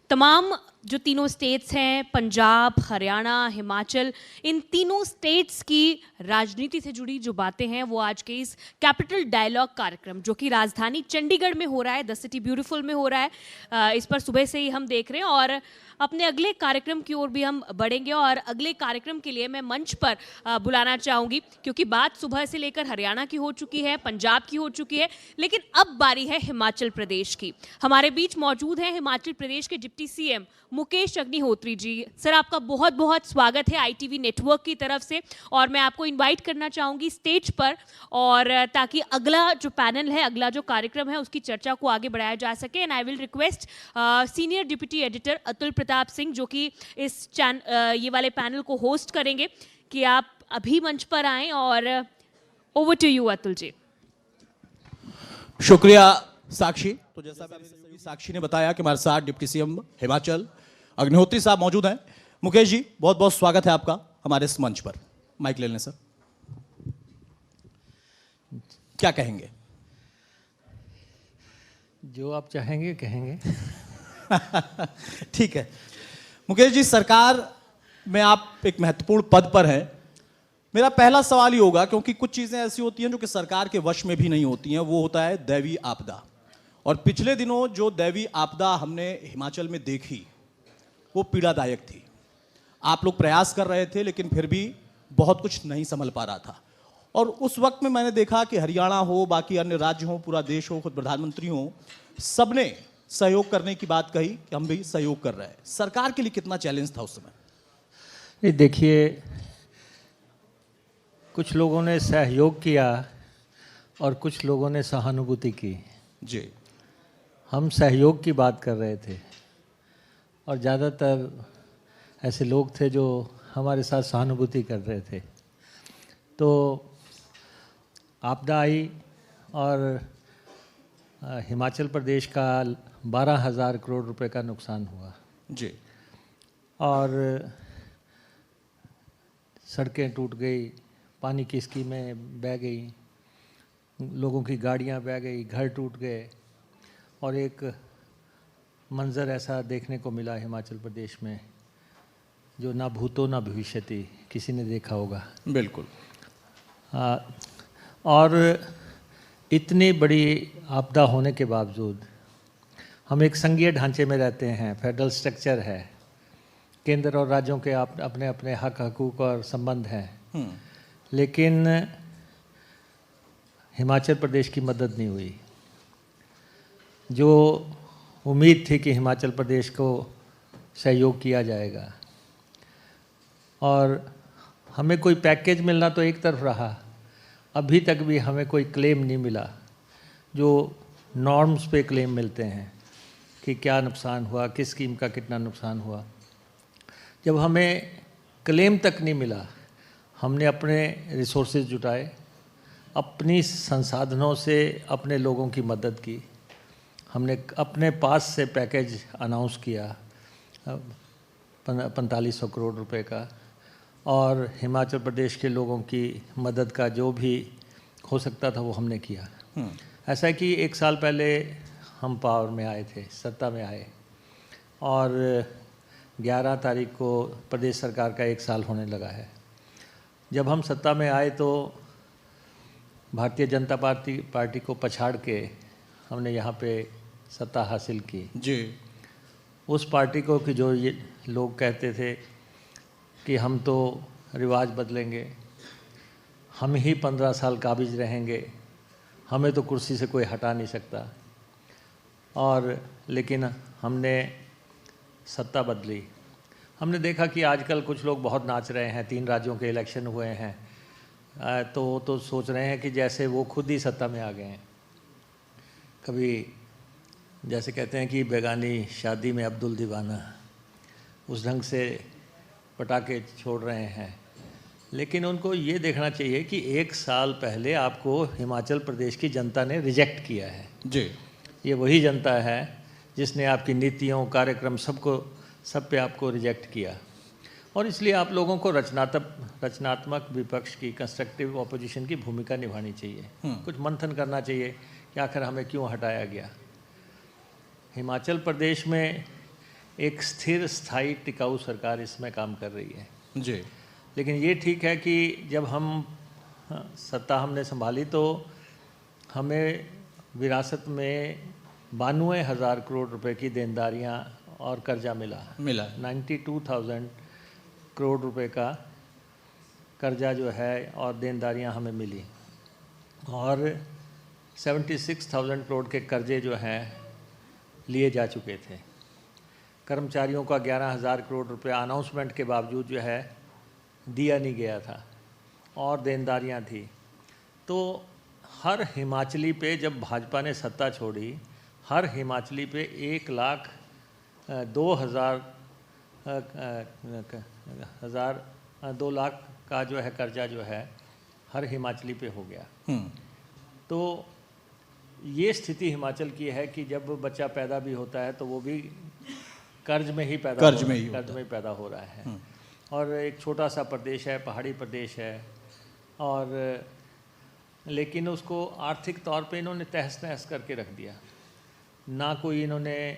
तमाम जो तीनों स्टेट्स हैं, पंजाब, हरियाणा, हिमाचल, इन तीनों स्टेट्स की राजनीति से जुड़ी जो बातें हैं वो आज के इस कैपिटल डायलॉग कार्यक्रम जो कि राजधानी चंडीगढ़ में हो रहा है, द सिटी ब्यूटीफुल में हो रहा है, इस पर सुबह से ही हम देख रहे हैं। और अपने अगले कार्यक्रम की ओर भी हम बढ़ेंगे और अगले कार्यक्रम के लिए मैं मंच पर बुलाना चाहूँगी, क्योंकि बात सुबह से लेकर हरियाणा की हो चुकी है, पंजाब की हो चुकी है, लेकिन अब बारी है हिमाचल प्रदेश की। हमारे बीच मौजूद हैं हिमाचल प्रदेश के deputy CM Mukesh Agnihotri ji. Sir, आपका बहुत बहुत स्वागत है आईटीवी नेटवर्क की तरफ से, और मैं आपको इनवाइट करना चाहूँगी स्टेज पर, और ताकि अगला जो पैनल है, अगला जो कार्यक्रम है, उसकी चर्चा को आगे बढ़ाया जा सके। And I will request senior deputy editor Atul Pratap Singh, जो कि इस ये वाले पैनल को होस्ट करेंगे, कि आप अभी मंच पर आएँ। और over to you Atul ji. शुक्रिया साक्षी। तो जैसा साक्षी ने बताया कि हमारे साथ डिप्टी सीएम हिमाचल अग्निहोत्री साहब मौजूद हैं। मुकेश जी, बहुत बहुत स्वागत है आपका हमारे इस मंच पर। माइक ले लें सर। क्या कहेंगे? जो आप चाहेंगे कहेंगे। ठीक है मुकेश जी, सरकार में आप एक महत्वपूर्ण पद पर हैं। मेरा पहला सवाल ही होगा, क्योंकि कुछ चीजें ऐसी होती हैं जो कि सरकार के वश में भी नहीं होती हैं, वो होता है दैवीय आपदा। और पिछले दिनों जो दैवीय आपदा हमने हिमाचल में देखी वो पीड़ादायक थी। आप लोग प्रयास कर रहे थे, लेकिन फिर भी बहुत कुछ नहीं संभल पा रहा था। और उस वक्त में मैंने देखा कि हरियाणा हो, बाकी अन्य राज्य हो, पूरा देश हो, खुद प्रधानमंत्री हो, सबने सहयोग करने की बात कही कि हम भी सहयोग कर रहे हैं। सरकार के लिए कितना चैलेंज था उस समय? नहीं, देखिए, कुछ लोगों ने सहयोग किया और कुछ लोगों ने सहानुभूति की। जी, हम सहयोग की बात कर रहे थे और ज़्यादातर ऐसे लोग थे जो हमारे साथ सहानुभूति कर रहे थे। तो आपदा आई और हिमाचल प्रदेश का 12,000 करोड़ रुपए का नुकसान हुआ जी। और सड़कें टूट गई, पानी की स्कीमें बह गई, लोगों की गाड़ियां बह गई, घर टूट गए। और एक मंज़र ऐसा देखने को मिला हिमाचल प्रदेश में जो ना भूतो ना भविष्यति किसी ने देखा होगा। बिल्कुल। और इतनी बड़ी आपदा होने के बावजूद हम एक संघीय ढांचे में रहते हैं, फेडरल स्ट्रक्चर है, केंद्र और राज्यों के अपने अपने हक हकूक़ और संबंध हैं, लेकिन हिमाचल प्रदेश की मदद नहीं हुई। जो उम्मीद थी कि हिमाचल प्रदेश को सहयोग किया जाएगा और हमें कोई पैकेज मिलना तो एक तरफ रहा, अभी तक भी हमें कोई क्लेम नहीं मिला जो नॉर्म्स पे क्लेम मिलते हैं कि क्या नुकसान हुआ, किस स्कीम का कितना नुकसान हुआ। जब हमें क्लेम तक नहीं मिला, हमने अपने रिसोर्सेज जुटाए, अपनी संसाधनों से अपने लोगों की मदद की, हमने अपने पास से पैकेज अनाउंस किया 4500 करोड़ रुपए का, और हिमाचल प्रदेश के लोगों की मदद का जो भी हो सकता था वो हमने किया। ऐसा है कि 1 साल पहले हम पावर में आए थे, सत्ता में आए, और 11 तारीख को प्रदेश सरकार का 1 साल होने लगा है। जब हम सत्ता में आए तो भारतीय जनता पार्टी को पछाड़ के हमने यहाँ पे सत्ता हासिल की। जी। उस पार्टी को कि जो ये लोग कहते थे कि हम तो रिवाज बदलेंगे, हम ही 15 साल काबिज रहेंगे, हमें तो कुर्सी से कोई हटा नहीं सकता, और लेकिन हमने सत्ता बदली। हमने देखा कि आजकल कुछ लोग बहुत नाच रहे हैं, 3 राज्यों के इलेक्शन हुए हैं, तो सोच रहे हैं कि जैसे वो खुद ही सत्ता में आ गए हैं। कभी जैसे कहते हैं कि बेगानी शादी में अब्दुल दीवाना, उस ढंग से पटाखे छोड़ रहे हैं। लेकिन उनको ये देखना चाहिए कि 1 साल पहले आपको हिमाचल प्रदेश की जनता ने रिजेक्ट किया है। जी। ये वही जनता है जिसने आपकी नीतियों, कार्यक्रम सब पे आपको रिजेक्ट किया, और इसलिए आप लोगों को रचनात्मक विपक्ष की, कंस्ट्रक्टिव ऑपोजिशन की भूमिका निभानी चाहिए। कुछ मंथन करना चाहिए कि आखिर हमें क्यों हटाया गया। हिमाचल प्रदेश में एक स्थिर स्थायी टिकाऊ सरकार इसमें काम कर रही है। जी। लेकिन ये ठीक है कि जब हम सत्ता हमने संभाली तो हमें विरासत में 92,000 करोड़ रुपए की देनदारियां और कर्जा मिला। 92,000 करोड़ रुपए का कर्जा जो है और देनदारियां हमें मिली, और 76,000 करोड़ के कर्जे जो हैं लिए जा चुके थे। कर्मचारियों का 11,000 करोड़ रुपया अनाउंसमेंट के बावजूद जो है दिया नहीं गया था, और देनदारियां थी। तो हर हिमाचली पे जब भाजपा ने सत्ता छोड़ी, हर हिमाचली पे 2 लाख का जो है कर्जा जो है हर हिमाचली पे हो गया। तो ये स्थिति हिमाचल की है कि जब बच्चा पैदा भी होता है तो वो भी कर्ज में ही पैदा हो रहा है। और एक छोटा सा प्रदेश है, पहाड़ी प्रदेश है, और लेकिन उसको आर्थिक तौर पे इन्होंने तहस नहस करके रख दिया। ना कोई इन्होंने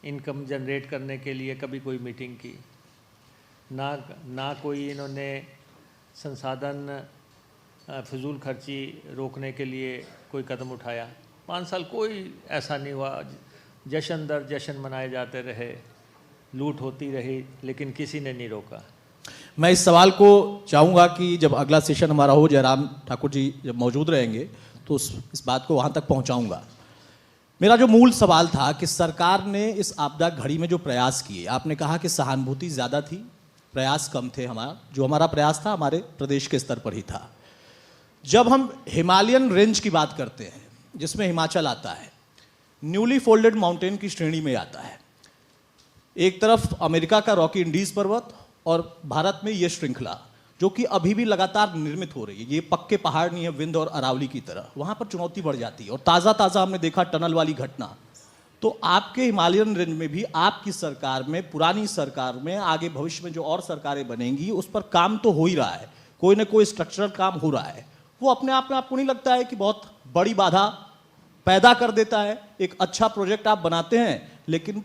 इनकम जनरेट करने के लिए कभी कोई मीटिंग की, ना कोई इन्होंने संसाधन फिजूल खर्ची रोकने के लिए कोई कदम उठाया। 5 साल कोई ऐसा नहीं हुआ, जश्न दर जश्न मनाए जाते रहे, लूट होती रही, लेकिन किसी ने नहीं रोका। मैं इस सवाल को चाहूँगा कि जब अगला सेशन हमारा हो, जयराम ठाकुर जी जब मौजूद रहेंगे तो इस बात को वहाँ तक पहुँचाऊँगा। मेरा जो मूल सवाल था कि सरकार ने इस आपदा घड़ी में जो प्रयास किए, आपने कहा कि सहानुभूति ज़्यादा थी, प्रयास कम थे। हमारा प्रयास था हमारे प्रदेश के स्तर पर ही था। जब हम हिमालयन रेंज की बात करते हैं, जिसमें हिमाचल आता है, न्यूली फोल्डेड माउंटेन की श्रेणी में आता है। एक तरफ अमेरिका का रॉकी इंडीज पर्वत और भारत में ये श्रृंखला जो कि अभी भी लगातार निर्मित हो रही है। ये पक्के पहाड़ नहीं है विंध्य और अरावली की तरह, वहाँ पर चुनौती बढ़ जाती है। और ताज़ा हमने देखा टनल वाली घटना। तो आपके हिमालयन रेंज में भी आपकी सरकार में, पुरानी सरकार में, आगे भविष्य में जो और सरकारें बनेंगी उस पर काम तो हो ही रहा है, कोई ना कोई स्ट्रक्चरल काम हो रहा है। वो अपने आप में आपको नहीं लगता है कि बहुत बड़ी बाधा पैदा कर देता है? एक अच्छा प्रोजेक्ट आप बनाते हैं लेकिन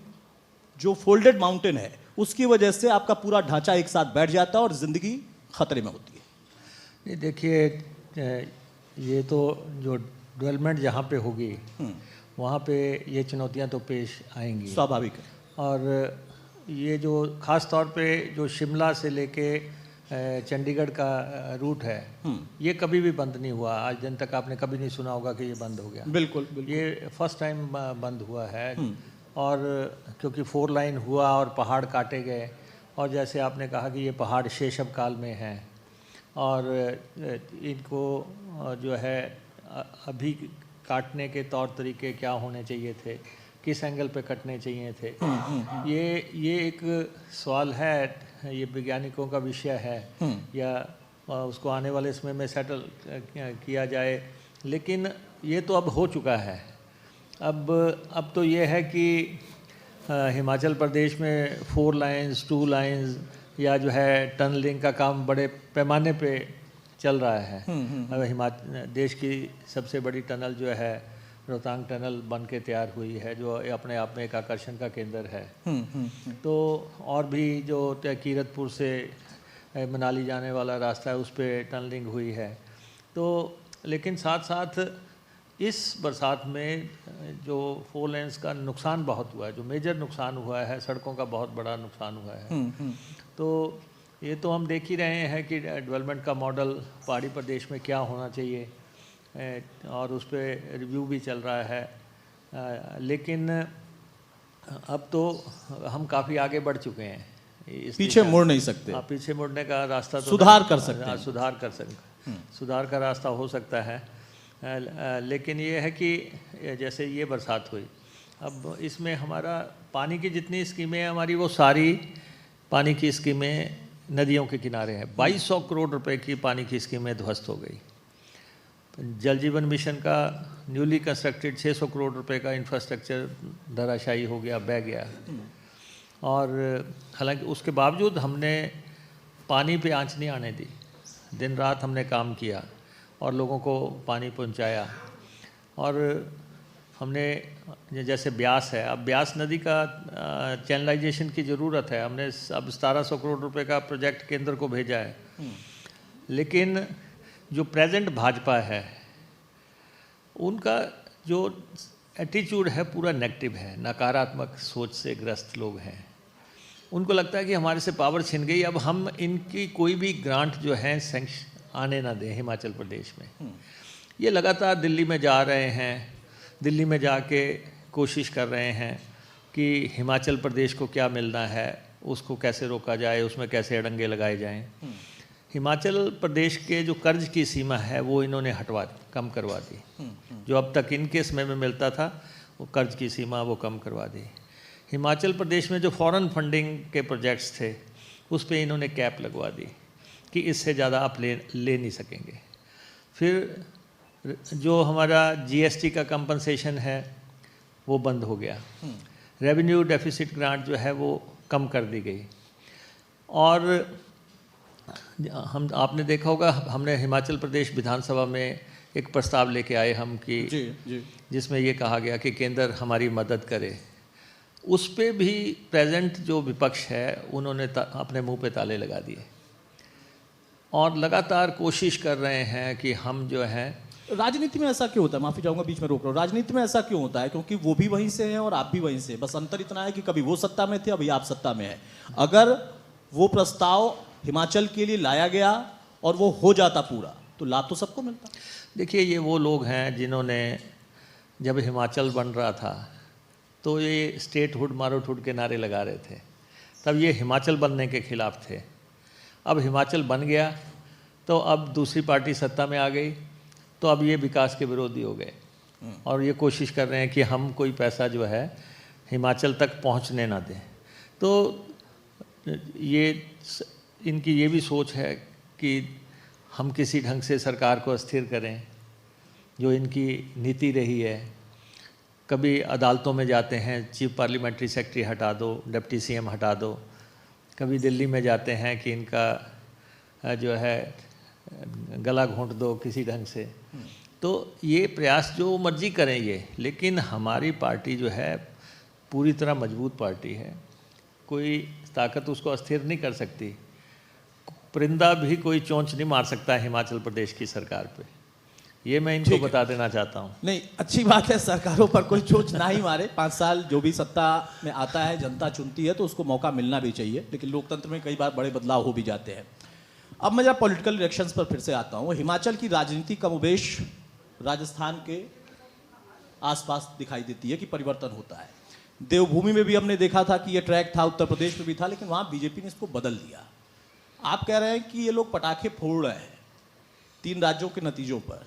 जो फोल्डेड माउंटेन है उसकी वजह से आपका पूरा ढांचा एक साथ बैठ जाता है और ज़िंदगी खतरे में होती है। नहीं, देखिए, ये तो जो डेवलपमेंट जहाँ पे होगी वहाँ पे ये चुनौतियाँ तो पेश आएंगी, स्वाभाविक है। और ये जो ख़ास तौर पे जो शिमला से लेके चंडीगढ़ का रूट है, ये कभी भी बंद नहीं हुआ। आज दिन तक आपने कभी नहीं सुना होगा कि ये बंद हो गया। बिल्कुल। ये फर्स्ट टाइम बंद हुआ है। और क्योंकि 4 लाइन हुआ और पहाड़ काटे गए, और जैसे आपने कहा कि ये पहाड़ शेषव काल में हैं, और इनको जो है अभी काटने के तौर तरीके क्या होने चाहिए थे, किस एंगल पे कटने चाहिए थे, ये एक सवाल है, ये वैज्ञानिकों का विषय है, या उसको आने वाले समय में सेटल किया जाए। लेकिन ये तो अब हो चुका है। अब तो ये है कि हिमाचल प्रदेश में 4 लाइन्स 2 लाइन्स या जो है टनलिंग का काम बड़े पैमाने पे चल रहा है। अब देश की सबसे बड़ी टनल जो है रोहतांग टनल बन के तैयार हुई है, जो अपने आप में एक आकर्षण का केंद्र है। तो और भी जो कीरतपुर से मनाली जाने वाला रास्ता है उस पर टनलिंग हुई है। तो लेकिन साथ साथ इस बरसात में जो 4 लेन्स का नुकसान बहुत हुआ है, जो मेजर नुकसान हुआ है, सड़कों का बहुत बड़ा नुकसान हुआ है। तो ये तो हम देख ही रहे हैं कि डेवलपमेंट का मॉडल पहाड़ी प्रदेश में क्या होना चाहिए, और उस पर रिव्यू भी चल रहा है। लेकिन अब तो हम काफ़ी आगे बढ़ चुके हैं, पीछे मुड़ नहीं सकते। पीछे मुड़ने का रास्ता तो सुधार कर सकते हैं। सुधार का रास्ता हो सकता है। लेकिन ये है कि जैसे ये बरसात हुई, अब इसमें हमारा पानी की जितनी स्कीमें हैं हमारी, वो सारी पानी की स्कीमें नदियों के किनारे हैं। 2200 करोड़ रुपए की पानी की स्कीमें ध्वस्त हो गई। जल जीवन मिशन का न्यूली कंस्ट्रक्टेड 600 करोड़ रुपए का इंफ्रास्ट्रक्चर धराशायी हो गया, बह गया। और हालांकि उसके बावजूद हमने पानी पे आंच नहीं आने दी, दिन रात हमने काम किया और लोगों को पानी पहुंचाया। और हमने जैसे ब्यास है, अब ब्यास नदी का चैनलाइजेशन की ज़रूरत है, हमने अब 1700 करोड़ रुपए का प्रोजेक्ट केंद्र को भेजा है। लेकिन जो प्रेजेंट भाजपा है उनका जो एटीट्यूड है पूरा नेगेटिव है, नकारात्मक सोच से ग्रस्त लोग हैं। उनको लगता है कि हमारे से पावर छिन गई, अब हम इनकी कोई भी ग्रांट जो है सैंक्शन आने ना दें हिमाचल प्रदेश में। ये लगातार दिल्ली में जा रहे हैं, दिल्ली में जाके कोशिश कर रहे हैं कि हिमाचल प्रदेश को क्या मिलना है, उसको कैसे रोका जाए, उसमें कैसे अड़ंगे लगाए जाएं। हिमाचल प्रदेश के जो कर्ज की सीमा है वो इन्होंने कम करवा दी। जो अब तक इनके समय में मिलता था वो कर्ज की सीमा वो कम करवा दी। हिमाचल प्रदेश में जो फॉरेन फंडिंग के प्रोजेक्ट्स थे उस पे इन्होंने कैप लगवा दी कि इससे ज़्यादा आप ले नहीं सकेंगे। फिर जो हमारा जीएसटी का कंपनसेशन है वो बंद हो गया। रेवेन्यू डेफिसिट ग्रांट जो है वो कम कर दी गई। और आपने देखा होगा, हमने हिमाचल प्रदेश विधानसभा में एक प्रस्ताव लेके आए हम कि जिसमें ये कहा गया कि केंद्र हमारी मदद करे। उस पे भी प्रेजेंट जो विपक्ष है उन्होंने अपने मुंह पे ताले लगा दिए और लगातार कोशिश कर रहे हैं कि हम जो हैं। राजनीति में ऐसा क्यों होता है, माफी चाहूंगा बीच में रोक रहा हूँ, राजनीति में ऐसा क्यों होता है? क्योंकि वो भी वहीं से हैं और आप भी वहीं से, बस अंतर इतना है कि कभी वो सत्ता में थे, अभी आप सत्ता में है। अगर वो प्रस्ताव हिमाचल के लिए लाया गया और वो हो जाता पूरा तो लाभ तो सबको मिलता। देखिए, ये वो लोग हैं जिन्होंने जब हिमाचल बन रहा था तो ये स्टेटहुड मारोठुड के नारे लगा रहे थे, तब ये हिमाचल बनने के खिलाफ थे। अब हिमाचल बन गया तो अब दूसरी पार्टी सत्ता में आ गई तो अब ये विकास के विरोधी हो गए और ये कोशिश कर रहे हैं कि हम कोई पैसा जो है हिमाचल तक पहुंचने ना दें। तो ये इनकी ये भी सोच है कि हम किसी ढंग से सरकार को अस्थिर करें, जो इनकी नीति रही है। कभी अदालतों में जाते हैं, चीफ पार्लियामेंट्री सेक्रेटरी हटा दो, डिप्टी सीएम हटा दो। कभी दिल्ली में जाते हैं कि इनका जो है गला घोंट दो किसी ढंग से। तो ये प्रयास जो मर्जी करें ये, लेकिन हमारी पार्टी जो है पूरी तरह मजबूत पार्टी है, कोई ताकत उसको अस्थिर नहीं कर सकती। परिंदा भी कोई चोंच नहीं मार सकता हिमाचल प्रदेश की सरकार पे, ये मैं इनको बता देना चाहता हूँ। नहीं, अच्छी बात है, सरकारों पर कोई चोंच ना ही मारे। 5 साल जो भी सत्ता में आता है जनता चुनती है तो उसको मौका मिलना भी चाहिए, लेकिन लोकतंत्र में कई बार बड़े बदलाव हो भी जाते हैं। अब मैं जरा पॉलिटिकल इलेक्शंस पर फिर से आता हूँ। हिमाचल की राजनीति कमोबेश राजस्थान के आसपास दिखाई देती है कि परिवर्तन होता है। देवभूमि में भी हमने देखा था कि ये ट्रैक था, उत्तर प्रदेश में भी था, लेकिन वहाँ बीजेपी ने इसको बदल दिया। आप कह रहे हैं कि ये लोग पटाखे फोड़ रहे हैं 3 राज्यों के नतीजों पर,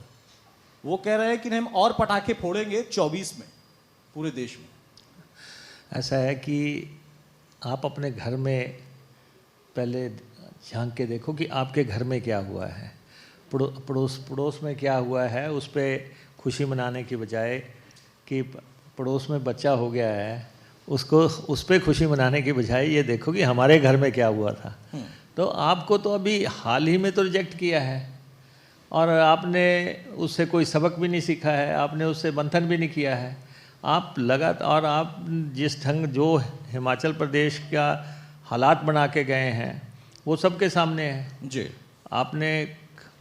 वो कह रहे हैं कि हम और पटाखे फोड़ेंगे 24 में पूरे देश में। ऐसा है कि आप अपने घर में पहले झांक के देखो कि आपके घर में क्या हुआ है, पड़ोस में क्या हुआ है। उस पर खुशी मनाने की बजाय कि पड़ोस में बच्चा हो गया है, उसको उस पर खुशी मनाने की बजाय ये देखो कि हमारे घर में क्या हुआ था। तो आपको तो अभी हाल ही में तो रिजेक्ट किया है और आपने उससे कोई सबक भी नहीं सीखा है, आपने उससे मंथन भी नहीं किया है। आप लगातार, और आप जिस ढंग जो हिमाचल प्रदेश का हालात बना के गए हैं वो सबके सामने है जी। आपने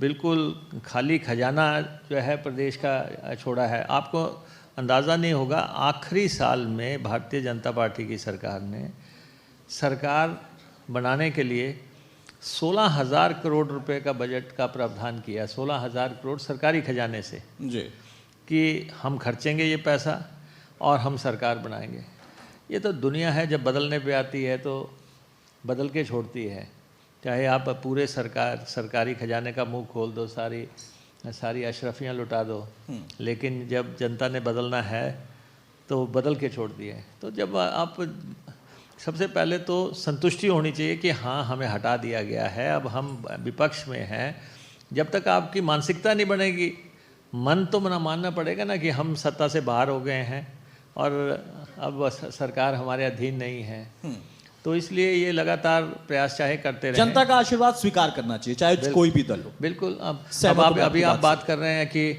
बिल्कुल खाली खजाना जो है प्रदेश का छोड़ा है। आपको अंदाज़ा नहीं होगा, आखिरी साल में भारतीय जनता पार्टी की सरकार ने सरकार बनाने के लिए 16,000 करोड़ रुपए का बजट का प्रावधान किया। 16,000 करोड़ सरकारी खजाने से जी कि हम खर्चेंगे ये पैसा और हम सरकार बनाएंगे। ये तो दुनिया है, जब बदलने पे आती है तो बदल के छोड़ती है। चाहे आप पूरे सरकारी खजाने का मुंह खोल दो, सारी अशरफियाँ लुटा दो, लेकिन जब जनता ने बदलना है तो बदल के छोड़ती है। तो जब आप सबसे पहले तो संतुष्टि होनी चाहिए कि हाँ, हमें हटा दिया गया है, अब हम विपक्ष में हैं। जब तक आपकी मानसिकता नहीं बनेगी, मन तो मानना पड़ेगा ना कि हम सत्ता से बाहर हो गए हैं और अब सरकार हमारे अधीन नहीं है। तो इसलिए ये लगातार प्रयास चाहे करते रहें। जनता का आशीर्वाद स्वीकार करना चाहिए, चाहे कोई भी दल हो। बिल्कुल। अब अभी आप बात कर रहे हैं कि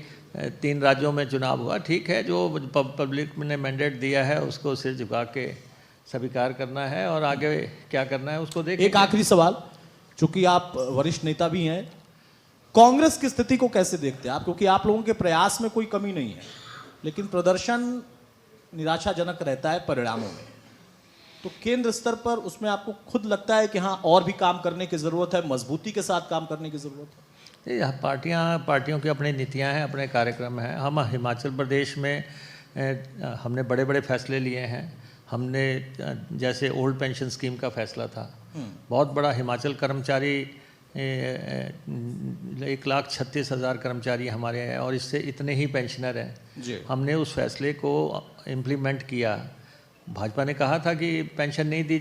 3 राज्यों में चुनाव हुआ, ठीक है, जो पब्लिक ने मैंडेट दिया है उसको सिर झुका के स्वीकार करना है और आगे क्या करना है उसको देखेंगे। एक आखिरी सवाल, चूंकि आप वरिष्ठ नेता भी हैं, कांग्रेस की स्थिति को कैसे देखते हैं आप? क्योंकि आप लोगों के प्रयास में कोई कमी नहीं है, लेकिन प्रदर्शन निराशाजनक रहता है परिणामों में। तो केंद्र स्तर पर उसमें आपको खुद लगता है कि हाँ और भी काम करने की जरूरत है, मजबूती के साथ काम करने की जरूरत है? ये पार्टियों की अपनी नीतियां हैं, अपने कार्यक्रम हैं। हम हिमाचल प्रदेश में हमने बड़े बड़े फैसले लिए हैं। हमने जैसे ओल्ड पेंशन स्कीम का फैसला था, बहुत बड़ा। हिमाचल कर्मचारी 1,36,000 कर्मचारी हमारे हैं और इससे इतने ही पेंशनर हैं। हमने उस फैसले को इम्प्लीमेंट किया। भाजपा ने कहा था कि पेंशन नहीं दी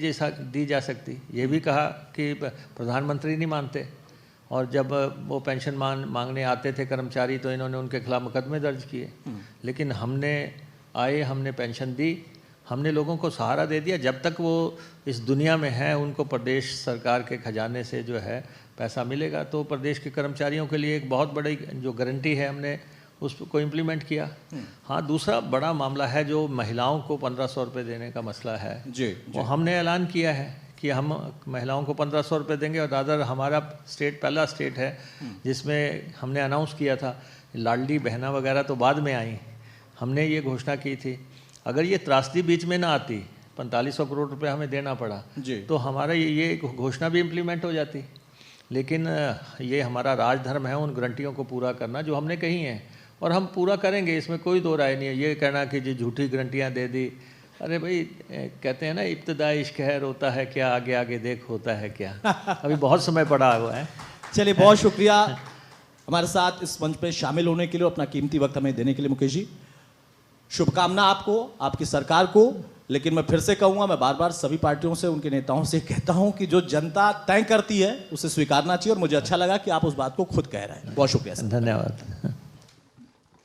जा सकती, ये भी कहा कि प्रधानमंत्री नहीं मानते, और जब वो पेंशन मांगने आते थे कर्मचारी तो इन्होंने उनके खिलाफ मुकदमे दर्ज किए। लेकिन हमने पेंशन दी, हमने लोगों को सहारा दे दिया। जब तक वो इस दुनिया में हैं उनको प्रदेश सरकार के खजाने से जो है पैसा मिलेगा। तो प्रदेश के कर्मचारियों के लिए एक बहुत बड़ी जो गारंटी है, हमने उसको इम्प्लीमेंट किया। हाँ, दूसरा बड़ा मामला है जो महिलाओं को 1500 रुपये देने का मसला है। वो हमने ऐलान किया है कि हम महिलाओं को 1500 रुपये देंगे, और दादर हमारा स्टेट पहला स्टेट है जिसमें हमने अनाउंस किया था। लाडली बहना वगैरह तो बाद में आई, हमने ये घोषणा की थी। अगर ये त्रासदी बीच में ना आती, 4500 करोड़ रुपए हमें देना पड़ा, तो हमारा ये घोषणा भी इम्प्लीमेंट हो जाती। लेकिन ये हमारा राजधर्म है उन गारंटियों को पूरा करना जो हमने कही हैं, और हम पूरा करेंगे, इसमें कोई दो राय नहीं है। ये कहना कि जी झूठी गारंटियाँ दे दी, अरे भाई कहते हैं ना, इब्तदा इश्क है रोता है क्या, आगे आगे देख होता है क्या। अभी बहुत समय पड़ा हुआ है। चलिए, बहुत शुक्रिया हमारे साथ इस मंच पे शामिल होने के लिए, अपना कीमती वक्त हमें देने के लिए। मुकेश जी, शुभकामना आपको, आपकी सरकार को। लेकिन मैं फिर से कहूंगा, मैं बार बार सभी पार्टियों से, उनके नेताओं से कहता हूं कि जो जनता तय करती है उसे स्वीकारना चाहिए, और मुझे अच्छा लगा कि आप उस बात को खुद कह रहे हैं। बहुत शुक्रिया सर। धन्यवाद।